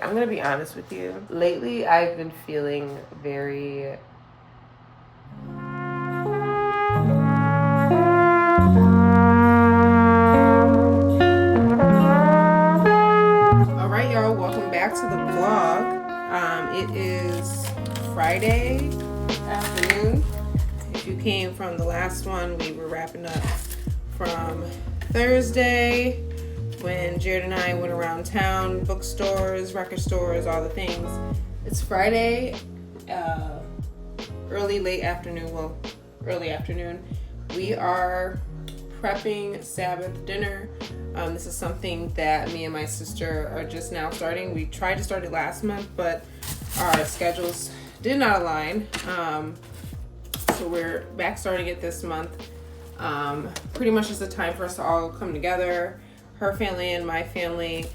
I'm going to be honest with you. Lately, I've been feeling very... Alright, y'all. Welcome back to the vlog. It is Friday afternoon. If you came from the last one, we were wrapping up from Thursday when Jared and I went around town, bookstores, record stores, all the things. It's Friday, early afternoon. We are prepping Sabbath dinner. This is something that me and my sister are just now starting. We tried to start it last month, but our schedules did not align. So we're back starting it this month. Pretty much just a time for us to all come together, her family and my family,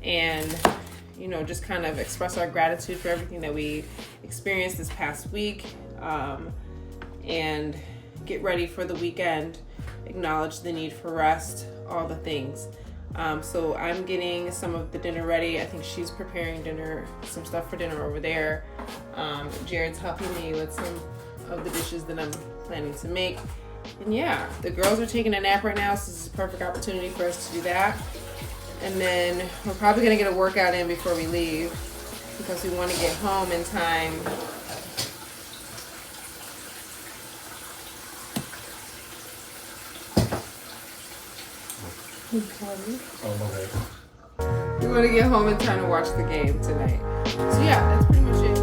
and just kind of express our gratitude for everything that we experienced this past week, and get ready for the weekend, acknowledge the need for rest, all the things. So I'm getting some of the dinner ready. I think she's preparing dinner, some stuff for dinner over there. Jared's helping me with some of the dishes that I'm planning to make. And yeah, the girls are taking a nap right now, so this is a perfect opportunity for us to do that. And then we're probably gonna get a workout in before we leave because we want to get home in time. We want to get home in time to watch the game tonight. So yeah, that's pretty much it.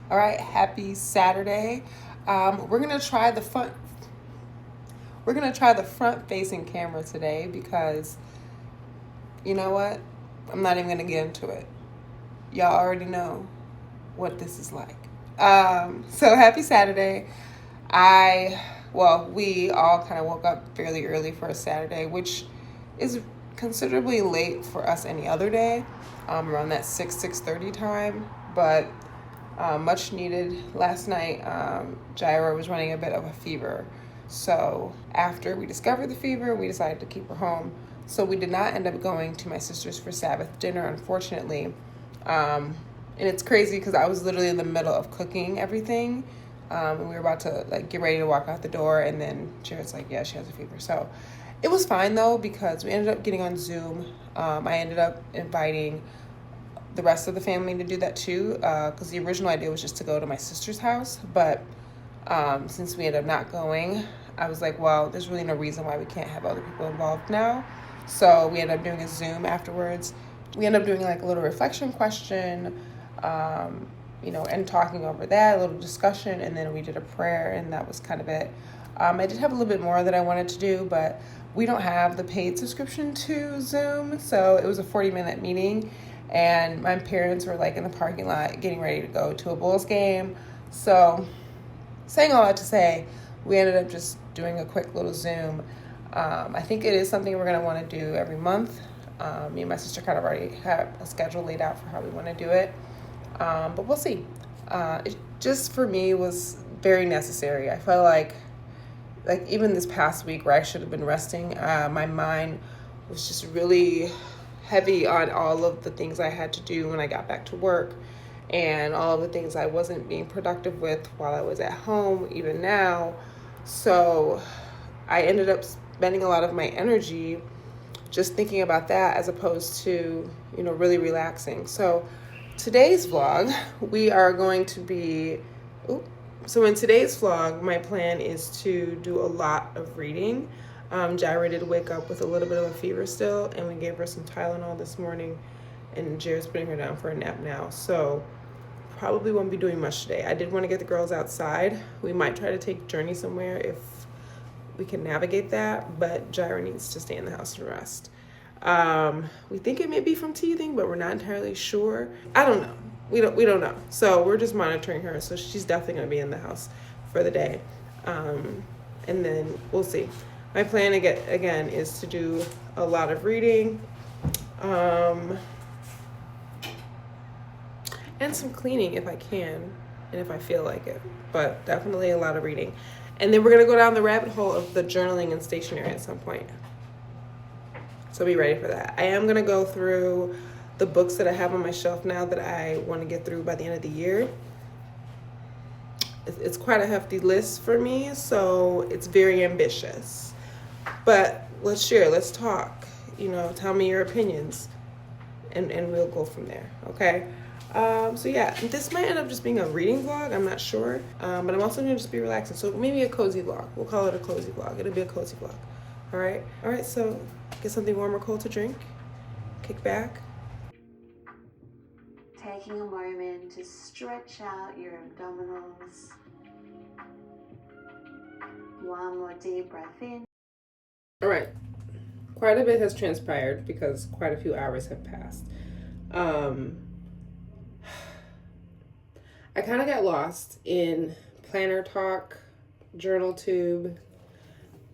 All right, happy Saturday. We're gonna try the front. We're gonna try the front-facing camera today because you know what? I'm not even gonna get into it. Y'all already know what this is like. So happy Saturday. We all kind of woke up fairly early for a Saturday, which is considerably late for us any other day, around that 6:30 time, but much needed. Last night, Jaira was running a bit of a fever. So after we discovered the fever, we decided to keep her home. So we did not end up going to my sister's for Sabbath dinner, unfortunately. And it's crazy because I was literally in the middle of cooking everything. And we were about to get ready to walk out the door. And then Jared's like, yeah, she has a fever. So it was fine though, because we ended up getting on Zoom. I ended up inviting the rest of the family to do that too, because the original idea was just to go to my sister's house, but since we ended up not going, I was like, well, there's really no reason why we can't have other people involved now. So we ended up doing a Zoom afterwards. We ended up doing a little reflection question, and talking over that, a little discussion, and then we did a prayer, and that was kind of it. I did have a little bit more that I wanted to do, but we don't have the paid subscription to Zoom, so it was a 40-minute meeting. And my parents were in the parking lot getting ready to go to a Bulls game. So saying all that to say, we ended up just doing a quick little Zoom. I think it is something we're going to want to do every month. Me and my sister kind of already have a schedule laid out for how we want to do it. But we'll see. It just for me was very necessary. I felt like even this past week where I should have been resting, my mind was just really heavy on all of the things I had to do when I got back to work. and all of the things I wasn't being productive with while I was at home, even now. So I ended up spending a lot of my energy just thinking about that as opposed to, really relaxing. So today's vlog, we are going to be, so in today's vlog, my plan is to do a lot of reading. Jaira did wake up with a little bit of a fever still, and we gave her some Tylenol this morning, and Jared's putting her down for a nap now. So probably won't be doing much today. I did want to get the girls outside. We might try to take Journey somewhere if we can navigate that, but Jaira needs to stay in the house and rest. We think it may be from teething, but we're not entirely sure. I don't know. We don't know. So we're just monitoring her. So she's definitely going to be in the house for the day. And then we'll see. My plan again is to do a lot of reading. And some cleaning if I can and if I feel like it, but definitely a lot of reading. And then we're going to go down the rabbit hole of the journaling and stationery at some point. So be ready for that. I am going to go through the books that I have on my shelf now that I want to get through by the end of the year. It's quite a hefty list for me, so it's very ambitious. But let's share, let's talk, tell me your opinions, and we'll go from there, okay? So yeah, this might end up just being a reading vlog, I'm not sure, but I'm also gonna just be relaxing, so maybe a cozy vlog. We'll call it a cozy vlog. It'll be a cozy vlog. All right, so get something warm or cold to drink, kick back. Taking a moment to stretch out your abdominals. One more deep breath in. All right, quite a bit has transpired because quite a few hours have passed. I kind of got lost in planner talk, journal tube,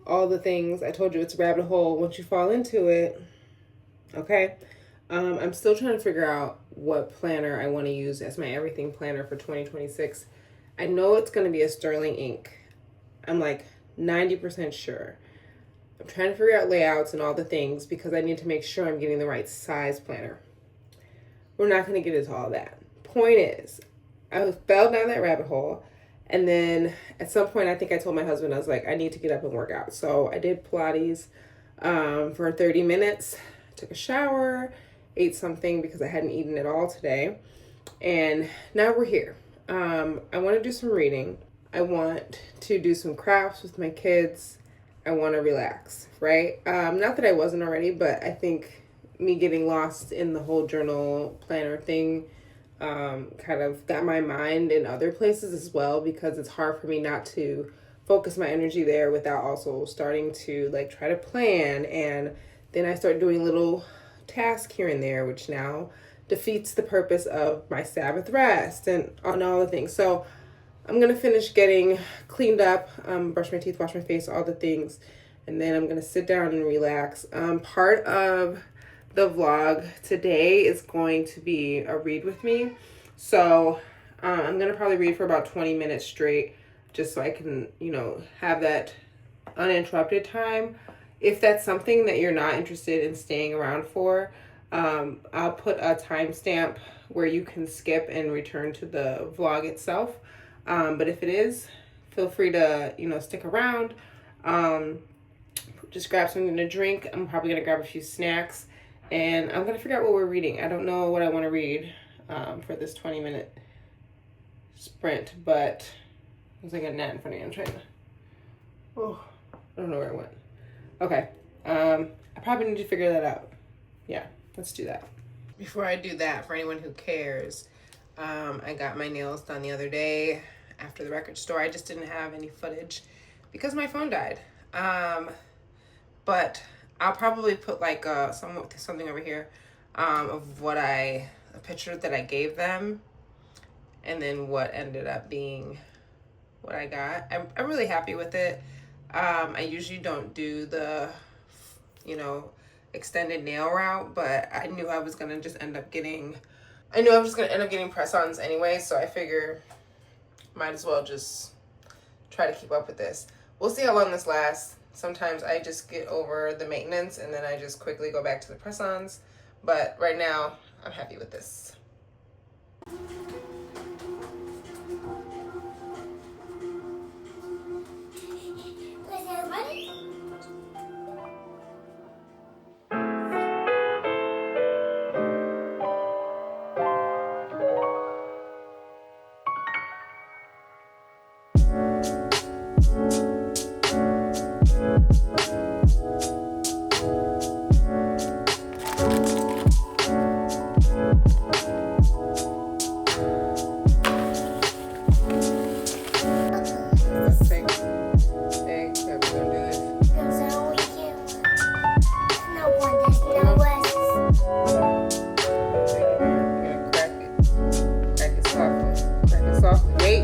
all the things. I told you it's a rabbit hole once you fall into it. Okay. I'm still trying to figure out what planner I want to use as my everything planner for 2026. I know it's going to be a sterling ink. I'm like 90% sure. I'm trying to figure out layouts and all the things because I need to make sure I'm getting the right size planner. We're not going to get into all that. Point is, I fell down that rabbit hole, and then at some point I think I told my husband, I was like, I need to get up and work out. So I did Pilates for 30 minutes, took a shower, ate something because I hadn't eaten at all today, and now we're here. I want to do some reading. I want to do some crafts with my kids. I want to relax, right? Not that I wasn't already, but I think me getting lost in the whole journal planner thing kind of got my mind in other places as well, because it's hard for me not to focus my energy there without also starting to try to plan, and then I start doing little tasks here and there, which now defeats the purpose of my Sabbath rest and on all the things. So I'm gonna finish getting cleaned up, brush my teeth, wash my face, all the things, and then I'm gonna sit down and relax. Part of the vlog today is going to be a read with me. So I'm going to probably read for about 20 minutes straight, just so I can, have that uninterrupted time. If that's something that you're not interested in staying around for, I'll put a timestamp where you can skip and return to the vlog itself. But if it is, feel free to, stick around. Just grab something to drink. I'm probably going to grab a few snacks. And I'm going to figure out what we're reading. I don't know what I want to read for this 20-minute sprint, but there's like a gnat in front of me. I'm trying to... Oh, I don't know where it went. Okay. I probably need to figure that out. Yeah, let's do that. Before I do that, for anyone who cares, I got my nails done the other day after the record store. I just didn't have any footage because my phone died. But I'll probably put something over here of a picture that I gave them, and then what ended up being what I got. I'm really happy with it. I usually don't do the, extended nail route, but I knew I was gonna just end up getting press-ons anyway, so I figure might as well just try to keep up with this. We'll see how long this lasts. Sometimes I just get over the maintenance and then I just quickly go back to the press-ons. But right now, I'm happy with this.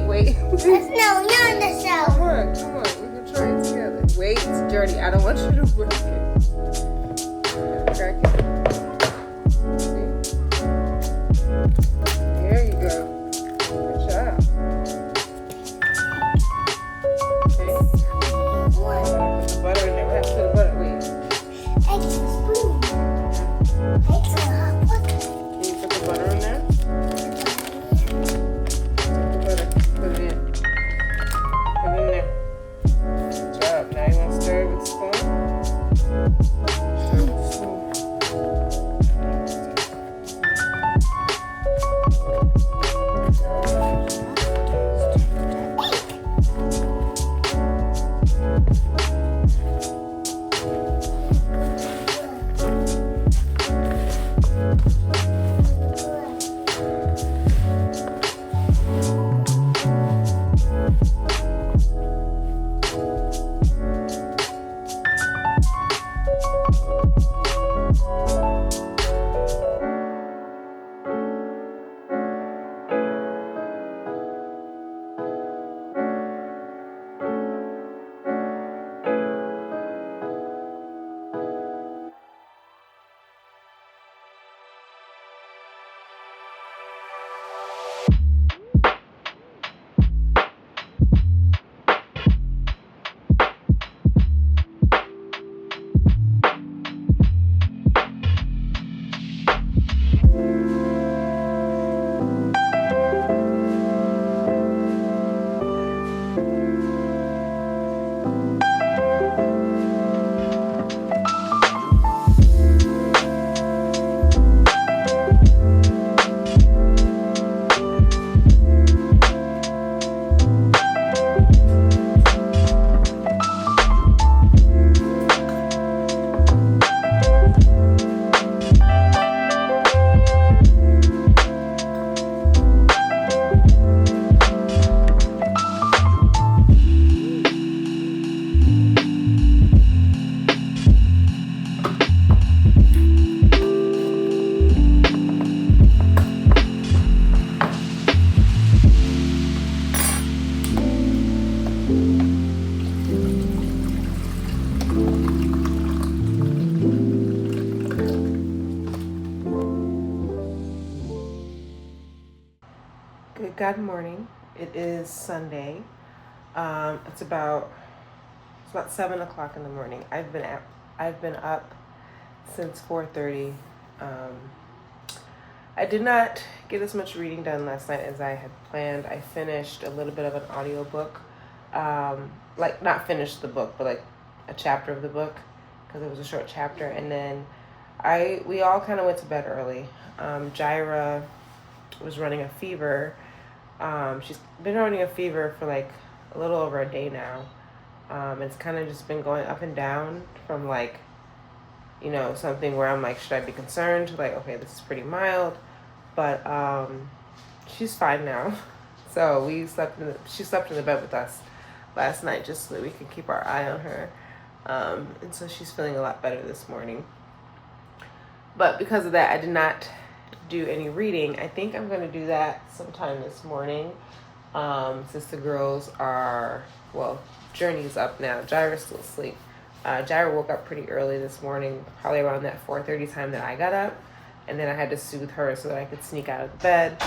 wait. No, not in the shower. Come on. We can try it together. Wait, Jordy, I don't want you to break it. Crack it. See? There you go. Good job. Okay. Put the butter in there. We have to put the butter. Wait. Extra spoon. Extra hot water. Can you put the butter in there? Put it in. Put it in there. Good job. Now you want to stir it with a spoon? Stir it with a spoon. Good morning. It is Sunday. It's about 7 o'clock in the morning. I've been up since 4:30. I did not get as much reading done last night as I had planned. I finished a little bit of an audiobook. Like not finished the book, but like a chapter of the book because it was a short chapter. And then we all kind of went to bed early. Jaira was running a fever. She's been running a fever for like a little over a day now. It's kind of just been going up and down from like, something where I'm like, should I be concerned? Like, okay, this is pretty mild, but she's fine now. So she slept in the bed with us last night just so that we could keep our eye on her. And so she's feeling a lot better this morning. But because of that, I did not do any reading. I think I'm going to do that sometime this morning, since the girls are, Journey's up now. Jaira's still asleep. Jaira woke up pretty early this morning, probably around that 4:30 time that I got up, and then I had to soothe her so that I could sneak out of the bed.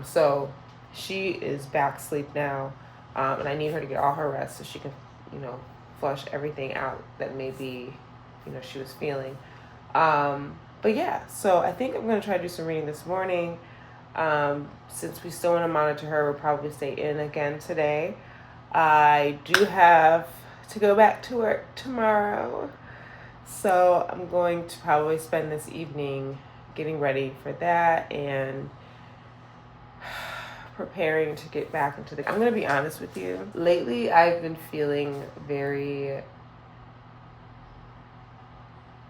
So she is back asleep now, and I need her to get all her rest so she can, flush everything out that maybe, she was feeling. But yeah, so I think I'm going to try to do some reading this morning. Since we still want to monitor her, we'll probably stay in again today. I do have to go back to work tomorrow. So I'm going to probably spend this evening getting ready for that and preparing to get back into I'm going to be honest with you. Lately, I've been feeling very,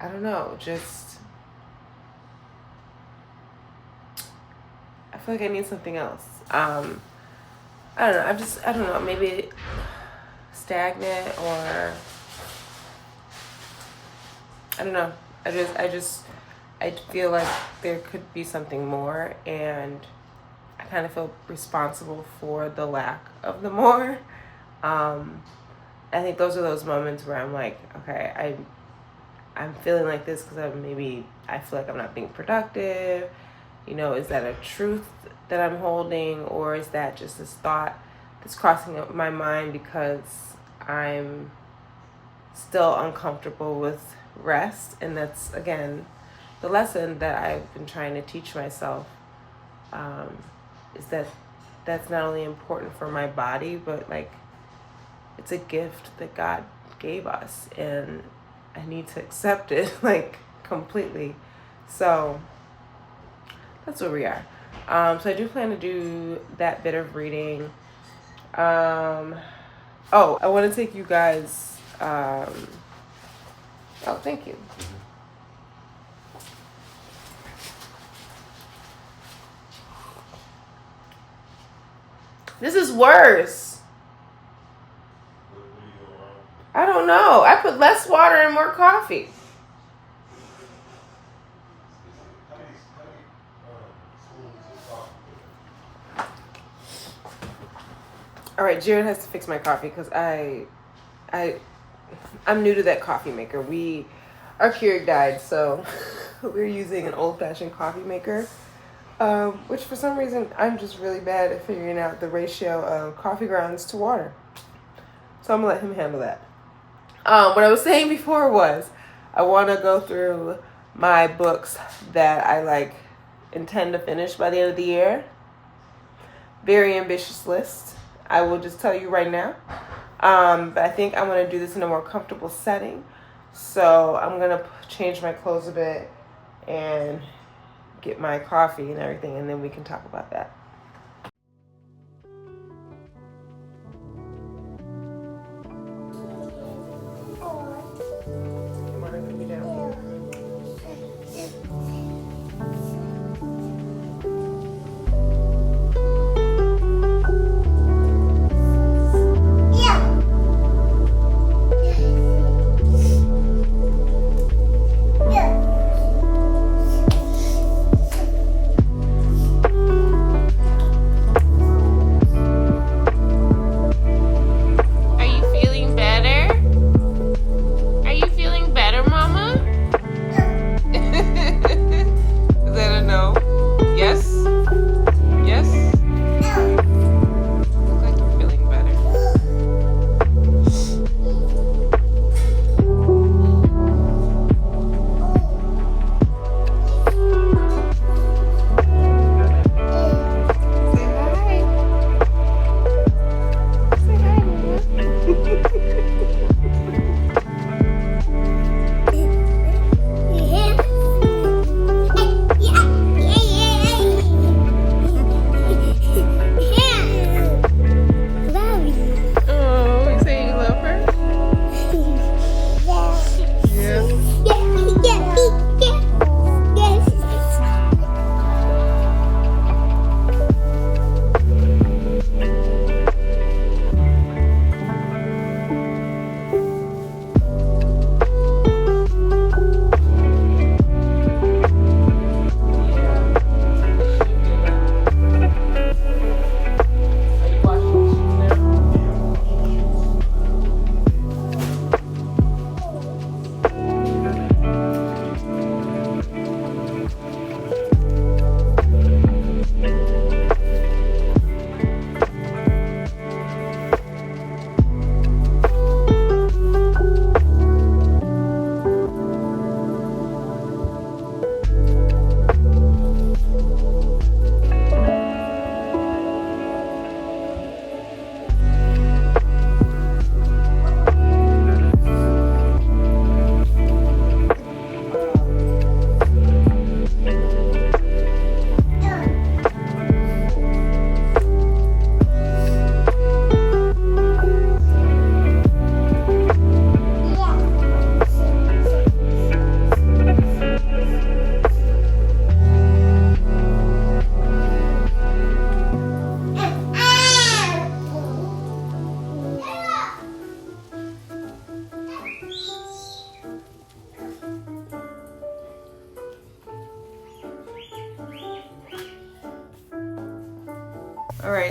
I don't know, I feel like I need something else. I don't know. I don't know. Maybe stagnant or I don't know. I feel like there could be something more, and I kind of feel responsible for the lack of the more. I think those are those moments where I'm like, okay, I'm feeling like this because I feel like I'm not being productive. You know, is that a truth that I'm holding, or is that just this thought that's crossing my mind because I'm still uncomfortable with rest? And that's, again, the lesson that I've been trying to teach myself, is that that's not only important for my body, but like it's a gift that God gave us, and I need to accept it like completely. So that's where we are. So I do plan to do that bit of reading. I want to take you guys. Thank you. This is worse. I don't know. I put less water and more coffee. All right, Jared has to fix my coffee because I'm new to that coffee maker. Our Keurig died, so we're using an old-fashioned coffee maker, which for some reason I'm just really bad at figuring out the ratio of coffee grounds to water. So I'm gonna let him handle that. What I was saying before was I want to go through my books that I intend to finish by the end of the year. Very ambitious list. I will just tell you right now. But I think I'm going to do this in a more comfortable setting. So I'm going to change my clothes a bit and get my coffee and everything, and then we can talk about that.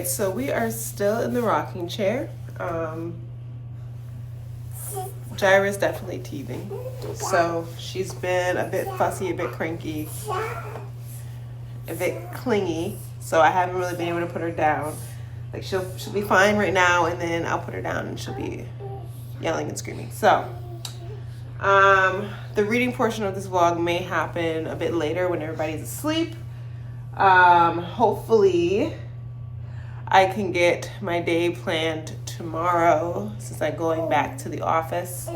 so we are still in the rocking chair. Gyra's definitely teething. So she's been a bit fussy, a bit cranky, a bit clingy. So I haven't really been able to put her down. Like she'll be fine right now, and then I'll put her down and she'll be yelling and screaming. So the reading portion of this vlog may happen a bit later when everybody's asleep. Hopefully I can get my day planned tomorrow since I'm going back to the office,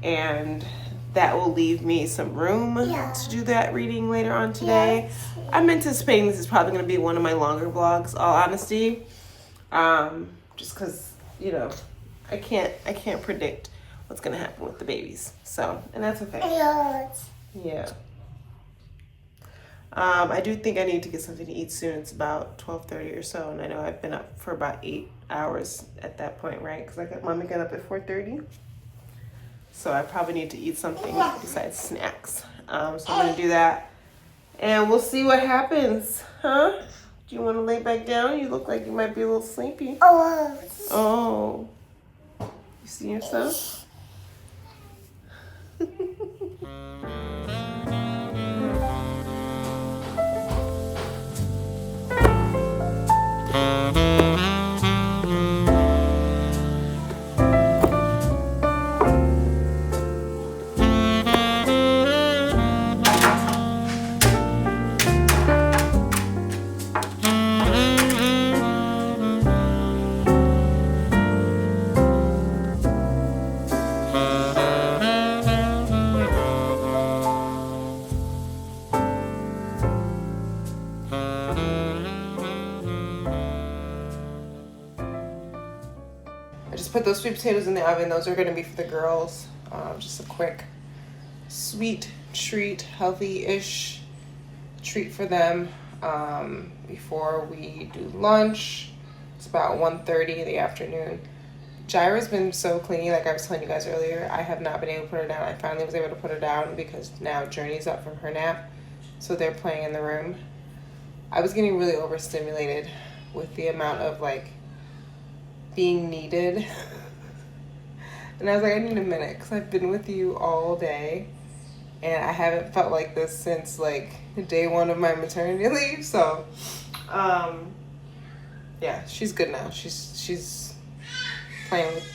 and that will leave me some room to do that reading later on today. I'm anticipating this is probably going to be one of my longer vlogs, all honesty, just because, you know, I can't predict what's going to happen with the babies, so, and that's okay. Yeah. I do think I need to get something to eat soon. It's about 12:30 or so, and I know I've been up for about 8 hours at that point, right? Because Mommy got up at 4:30, so I probably need to eat something besides snacks. So I'm gonna do that, and we'll see what happens, huh? Do you want to lay back down? You look like you might be a little sleepy. Oh, you see yourself? I just put those sweet potatoes in the oven. Those are going to be for the girls. Just a quick sweet treat, healthy-ish treat for them before we do lunch. It's about 1:30 in the afternoon. Gyra's been so clingy, like I was telling you guys earlier. I have not been able to put her down. I finally was able to put her down because now Journey's up from her nap, so they're playing in the room. I was getting really overstimulated with the amount of like being needed. And I was like, I need a minute because I've been with you all day and I haven't felt like this since like day one of my maternity leave. So yeah, she's good now. She's playing with,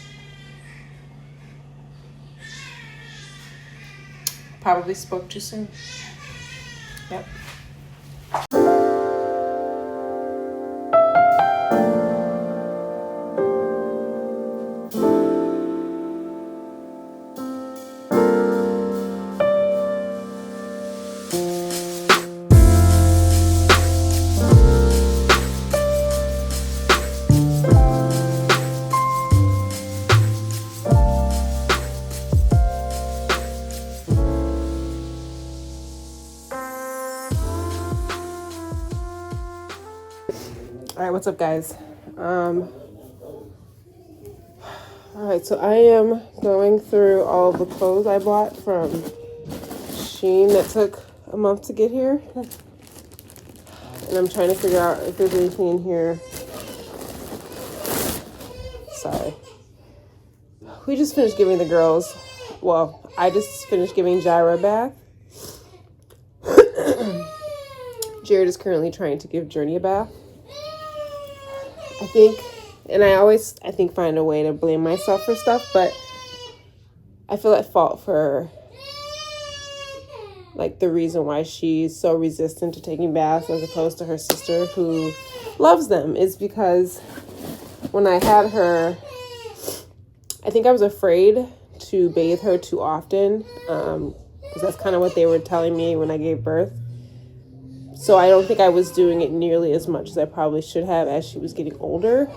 probably spoke too soon. Yep. All right, what's up, guys? All right, so I am going through all the clothes I bought from Shein that took a month to get here. And I'm trying to figure out if there's anything in here. Sorry. We just finished giving the girls, well, I just finished giving Gyra a bath. Jared is currently trying to give Journey a bath. I think, and I always, find a way to blame myself for stuff, but I feel at fault for, like, the reason why she's so resistant to taking baths as opposed to her sister who loves them is because when I had her, I think I was afraid to bathe her too often, because that's kind of what they were telling me when I gave birth. So I don't think I was doing it nearly as much as I probably should have as she was getting older.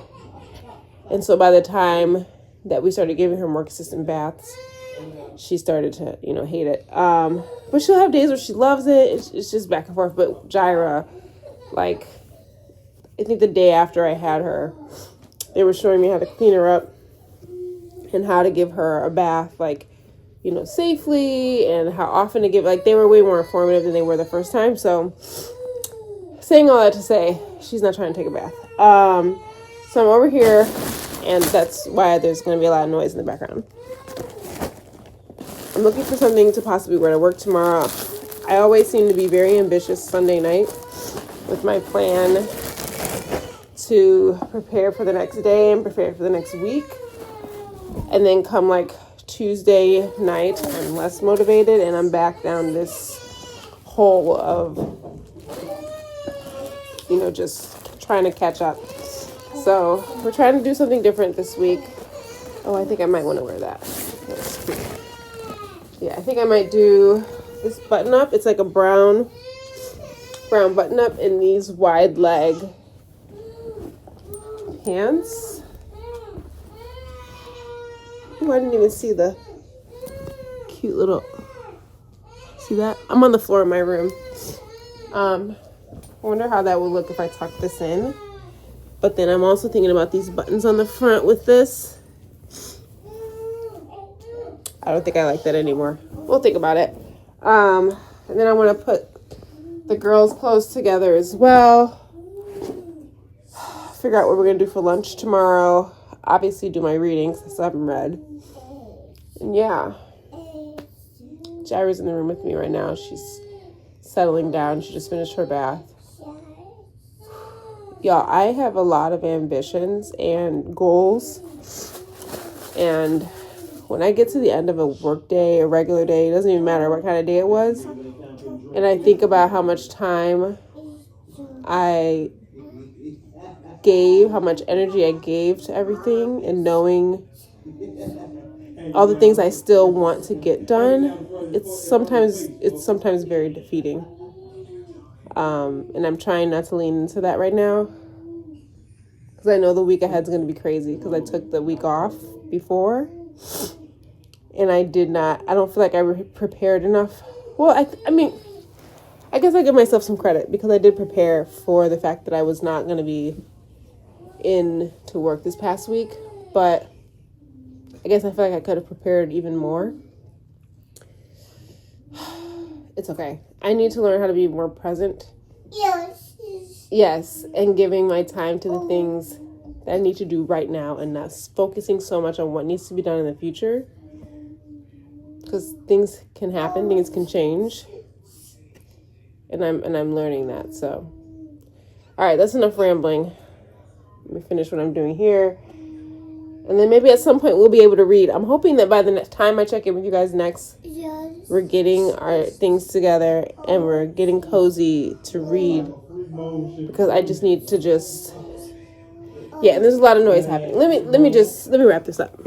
And so by the time that we started giving her more consistent baths, she started to, hate it. But she'll have days where she loves it. It's just back and forth. But Gyra, like, I think the day after I had her, they were showing me how to clean her up and how to give her a bath, like, safely, and how often to give, like, they were way more informative than they were the first time. So saying all that to say, she's not trying to take a bath So I'm over here, and that's why there's going to be a lot of noise in the background. I'm looking for something to possibly wear to work tomorrow. I always seem to be very ambitious Sunday night with my plan to prepare for the next day and prepare for the next week. And then come like Tuesday night, I'm less motivated and I'm back down this hole of, just trying to catch up. So we're trying to do something different this week. Oh, I think I might want to wear that. That's cute. Yeah, I think I might do this button up. It's like a brown button up in these wide leg pants. Oh, I didn't even see the cute little, see that? I'm on the floor of my room. I wonder how that would look if I tuck this in. But then I'm also thinking about these buttons on the front with this. I don't think I like that anymore. We'll think about it. And then I want to put the girls' clothes together as well. Figure out what we're going to do for lunch tomorrow. Obviously do my readings because I haven't read. And yeah. Jaira's in the room with me right now. She's settling down. She just finished her bath. Y'all, I have a lot of ambitions and goals. And when I get to the end of a work day, a regular day, it doesn't even matter what kind of day it was. And I think about how much time I gave, how much energy I gave to everything, and knowing all the things I still want to get done, it's sometimes very defeating. And I'm trying not to lean into that right now because I know the week ahead is going to be crazy because I took the week off before and I don't feel like I prepared enough. Well, I mean, I guess I give myself some credit because I did prepare for the fact that I was not going to be in to work this past week, but I guess I feel like I could have prepared even more. It's okay. I need to learn how to be more present. Yes, and giving my time to the things that I need to do right now and not focusing so much on what needs to be done in the future. Because things can happen, things can change. And I'm learning that, so. All right, that's enough rambling. Let me finish what I'm doing here. And then maybe at some point we'll be able to read. I'm hoping that by the next time I check in with you guys next, we're getting our things together and we're getting cozy to read. Because I just need to and there's a lot of noise happening. Let me wrap this up.